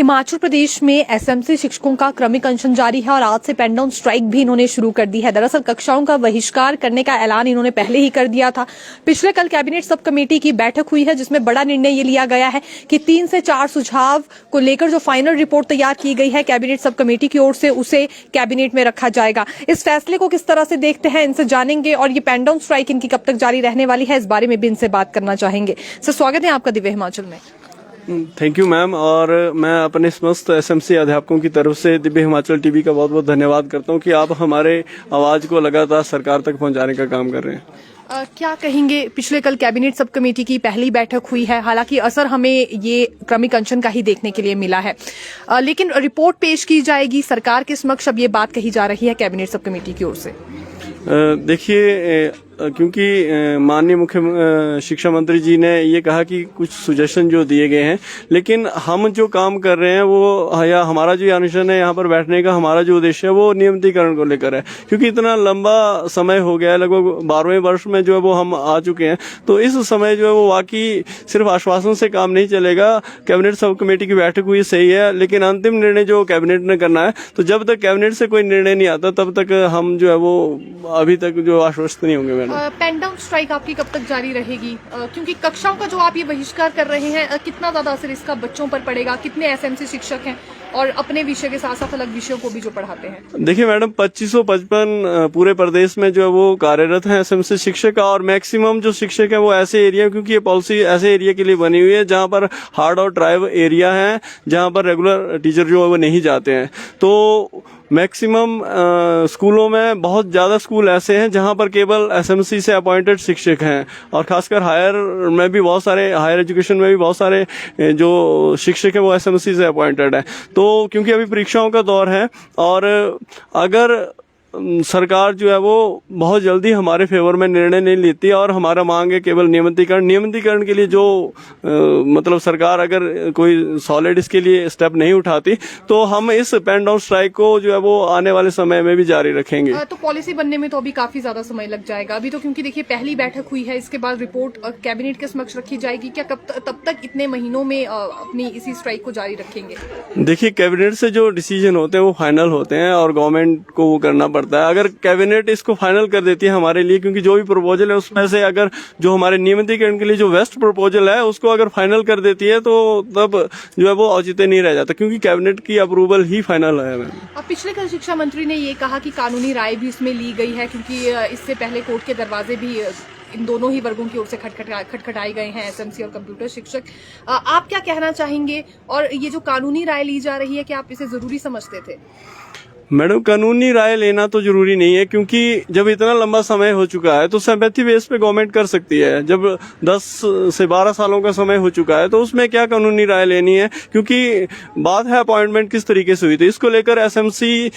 हिमाचल प्रदेश में एसएमसी शिक्षकों का क्रमिक अनशन जारी है और आज से पेन डाउन स्ट्राइक भी इन्होंने शुरू कर दी है। दरअसल कक्षाओं का बहिष्कार करने का ऐलान इन्होंने पहले ही कर दिया था। पिछले कल कैबिनेट सब कमेटी की बैठक हुई है जिसमें बड़ा निर्णय ये लिया गया है कि 3 से 4 सुझाव को लेकर जो फाइनल रिपोर्ट तैयार की गई है कैबिनेट सब कमेटी की ओर से उसे कैबिनेट में रखा जाएगा। इस फैसले को किस तरह से देखते हैं इनसे जानेंगे और ये पेन डाउन स्ट्राइक इनकी कब तक जारी रहने वाली है इस बारे में भी इनसे बात करना चाहेंगे। सर, स्वागत है आपका दिव्य हिमाचल में। Thank you ma'am. और मैं अपने समस्त एसएमसी अध्यापकों की तरफ से दिव्य हिमाचल टीवी का बहुत बहुत धन्यवाद करता हूं कि आप हमारे आवाज को लगातार सरकार तक पहुंचाने का काम कर रहे हैं। क्या कहेंगे, पिछले कल कैबिनेट सब कमेटी की पहली बैठक हुई है, हालांकि असर हमें ये क्रमिक अनशन का ही देखने के लिए मिला है, लेकिन रिपोर्ट पेश की जाएगी सरकार के समक्ष, अब ये बात कही जा रही है कैबिनेट सब कमेटी की ओर से। देखिए, क्योंकि माननीय मुख्य शिक्षा मंत्री जी ने ये कहा कि कुछ सुजेशन जो दिए गए हैं, लेकिन हम जो काम कर रहे हैं वो या हमारा जो अनशन है यहाँ पर बैठने का हमारा जो उद्देश्य है वो नियमितीकरण को लेकर है। क्योंकि इतना लंबा समय हो गया है, लगभग 12वें वर्ष में जो है वो हम आ चुके हैं, तो इस समय जो है वो वाकई सिर्फ आश्वासन से काम नहीं चलेगा। कैबिनेट सब कमेटी की बैठक हुई सही है, लेकिन अंतिम निर्णय जो कैबिनेट ने करना है, तो जब तक कैबिनेट से कोई निर्णय नहीं आता तब तक हम जो है वो अभी तक जो आश्वस्त नहीं होंगे। पेन डाउन स्ट्राइक आपकी कब तक जारी रहेगी, क्योंकि कक्षाओं का जो आप ये बहिष्कार कर रहे हैं, कितना ज्यादा असर इसका बच्चों पर पड़ेगा? कितने एसएमसी शिक्षक हैं और अपने विषय के साथ साथ अलग विषयों को भी जो पढ़ाते हैं? देखिए मैडम, 2555 पूरे प्रदेश में जो है वो कार्यरत हैं एसएमसी शिक्षक, और मैक्सिमम जो शिक्षक है वो ऐसे एरिया, क्योंकि ये पॉलिसी ऐसे एरिया के लिए बनी हुई है जहां पर हार्ड और ट्राइब एरिया है, जहां पर रेगुलर टीचर जो है वो नहीं जाते हैं। तो मैक्सिमम स्कूलों में बहुत ज्यादा स्कूल ऐसे हैं जहां पर केवल एसएमसी से अपॉइंटेड शिक्षक हैं, और खासकर हायर में भी बहुत सारे, हायर एजुकेशन में भी बहुत सारे जो शिक्षक हैं वो एसएमसी से अपॉइंटेड हैं। तो क्योंकि अभी परीक्षाओं का दौर है और अगर सरकार जो है वो बहुत जल्दी हमारे फेवर में निर्णय नहीं लेती और हमारा मांग है केवल नियमितीकरण के लिए जो मतलब सरकार अगर कोई सॉलिड इसके लिए स्टेप नहीं उठाती, तो हम इस पेन डाउन स्ट्राइक को जो है वो आने वाले समय में भी जारी रखेंगे। तो पॉलिसी बनने में तो अभी काफी ज्यादा समय लग जाएगा अभी तो, क्योंकि देखिए पहली बैठक हुई है, इसके बाद रिपोर्ट कैबिनेट के समक्ष रखी जाएगी। क्या तब तक इतने महीनों में अपनी इसी स्ट्राइक को जारी रखेंगे? देखिए, कैबिनेट से जो डिसीजन होते हैं वो फाइनल होते हैं और गवर्नमेंट को वो करना पड़ता है। अगर कैबिनेट इसको फाइनल कर देती है हमारे लिए, क्योंकि जो भी प्रपोजल है उसमें से अगर जो हमारे नियमितीकरण के लिए जो बेस्ट प्रपोजल है उसको अगर फाइनल कर देती है तो तब जो है वो औचित्य नहीं रह जाता, क्योंकि कैबिनेट की अप्रूवल ही फाइनल है। अब पिछले कल शिक्षा मंत्री ने ये कहा कि कानूनी राय भी इसमें ली गई है, क्योंकि इससे पहले कोर्ट के दरवाजे भी इन दोनों ही वर्गों की ओर से खटखटाए गए हैं, एसएमसी और कंप्यूटर शिक्षक। आप क्या कहना चाहेंगे, और ये जो कानूनी राय ली जा रही है, क्या आप इसे जरूरी समझते थे? मैडम, कानूनी राय लेना तो जरूरी नहीं है, क्योंकि जब इतना लंबा समय हो चुका है तो सिंपैथी बेस पे गवर्नमेंट कर सकती है। जब 10 से 12 सालों का समय हो चुका है तो उसमें क्या कानूनी राय लेनी है, क्योंकि बात है अपॉइंटमेंट किस तरीके से हुई थी। इसको लेकर एसएमसी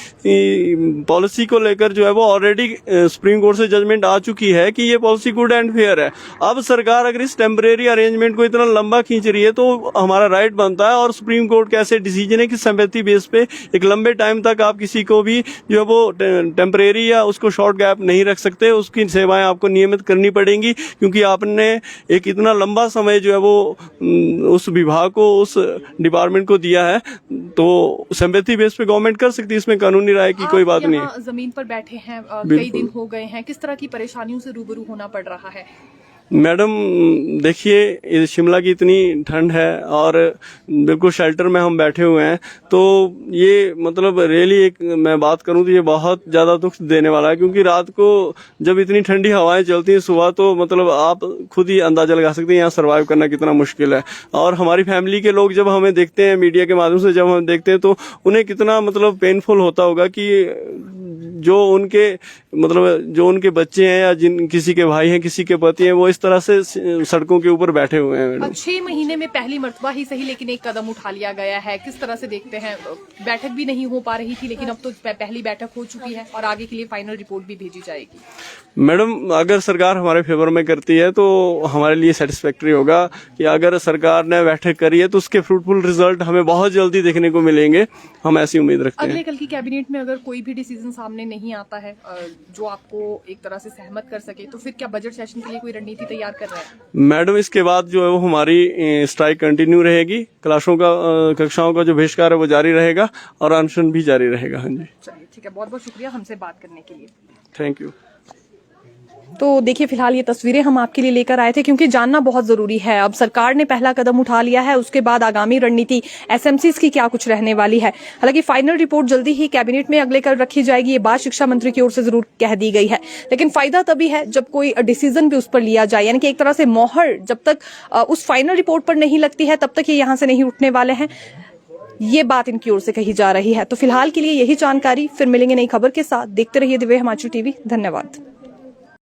पॉलिसी को लेकर जो है वो ऑलरेडी सुप्रीम कोर्ट से जजमेंट आ चुकी है कि ये पॉलिसी गुड एंड फेयर है। अब सरकार अगर इस टेम्परेरी अरेंजमेंट को इतना लंबा खींच रही है तो हमारा राइट बनता है, और सुप्रीम कोर्ट का ऐसे डिसीजन है कि सिंपैथी बेस पे एक लंबे टाइम तक आप किसी को भी जो है वो टेम्परेरी या उसको शॉर्ट गैप नहीं रख सकते। उसकी सेवाएं आपको नियमित करनी पड़ेंगी, क्योंकि आपने एक इतना लंबा समय जो है वो उस विभाग को, उस डिपार्टमेंट को दिया है। तो सिंपैथी बेस पे गवर्नमेंट कर सकती है, इसमें कानूनी राय की कोई बात नहीं है। जमीन पर बैठे हैं, कई दिन हो गए हैं, किस तरह की परेशानियों से रूबरू होना पड़ रहा है? मैडम देखिए, शिमला की इतनी ठंड है और बिल्कुल शेल्टर में हम बैठे हुए हैं, तो ये मतलब रियली एक मैं बात करूं तो ये बहुत ज्यादा दुख देने वाला है, क्योंकि रात को जब इतनी ठंडी हवाएं चलती हैं सुबह, तो मतलब आप खुद ही अंदाजा लगा सकते हैं यहाँ सर्वाइव करना कितना मुश्किल है। और हमारी फैमिली के लोग जब हमें देखते हैं मीडिया के माध्यम से, जब हम देखते हैं तो उन्हें कितना मतलब पेनफुल होता होगा कि जो उनके बच्चे हैं या जिन किसी के भाई हैं, किसी के पति हैं, वो इस तरह से सड़कों के ऊपर बैठे हुए हैं। मैडम, 6 महीने में पहली मर्तबा ही सही, लेकिन एक कदम उठा लिया गया है, किस तरह से देखते हैं? बैठक भी नहीं हो पा रही थी, लेकिन अब तो पहली बैठक हो चुकी है और आगे के लिए फाइनल रिपोर्ट भी भेजी जाएगी। मैडम, अगर सरकार हमारे फेवर में करती है तो हमारे लिए सेटिस्फैक्ट्री होगा कि अगर सरकार ने बैठक करी है तो उसके फ्रूटफुल रिजल्ट हमें बहुत जल्दी देखने को मिलेंगे, हम ऐसी उम्मीद रखते हैं। अगले कल की कैबिनेट में अगर कोई भी डिसीजन सामने नहीं आता है जो आपको एक तरह से सहमत कर सके, तो फिर क्या बजट सेशन के लिए कोई रणनीति तैयार कर रहे हैं? मैडम, इसके बाद जो है वो हमारी स्ट्राइक कंटिन्यू रहेगी, कक्षाओं का जो बहिष्कार है वो जारी रहेगा और अनशन भी जारी रहेगा। हाँ जी, चलिए ठीक है, बहुत बहुत शुक्रिया हमसे बात करने के लिए। Thank you. तो देखिए, फिलहाल ये तस्वीरें हम आपके लिए लेकर आए थे क्योंकि जानना बहुत जरूरी है। अब सरकार ने पहला कदम उठा लिया है, उसके बाद आगामी रणनीति एसएमसीज की क्या कुछ रहने वाली है। हालांकि फाइनल रिपोर्ट जल्दी ही कैबिनेट में अगले कल रखी जाएगी, ये बात शिक्षा मंत्री की ओर से जरूर कह दी गई है। लेकिन फायदा तभी है जब कोई डिसीजन भी उस पर लिया जाए, यानी कि एक तरह से मोहर जब तक उस फाइनल रिपोर्ट पर नहीं लगती है तब तक ये यहां से नहीं उठने वाले हैं, ये बात इनकी ओर से कही जा रही है। तो फिलहाल के लिए यही जानकारी, फिर मिलेंगे नई खबर के साथ। देखते रहिए दिव्य हिमाचल टीवी। धन्यवाद।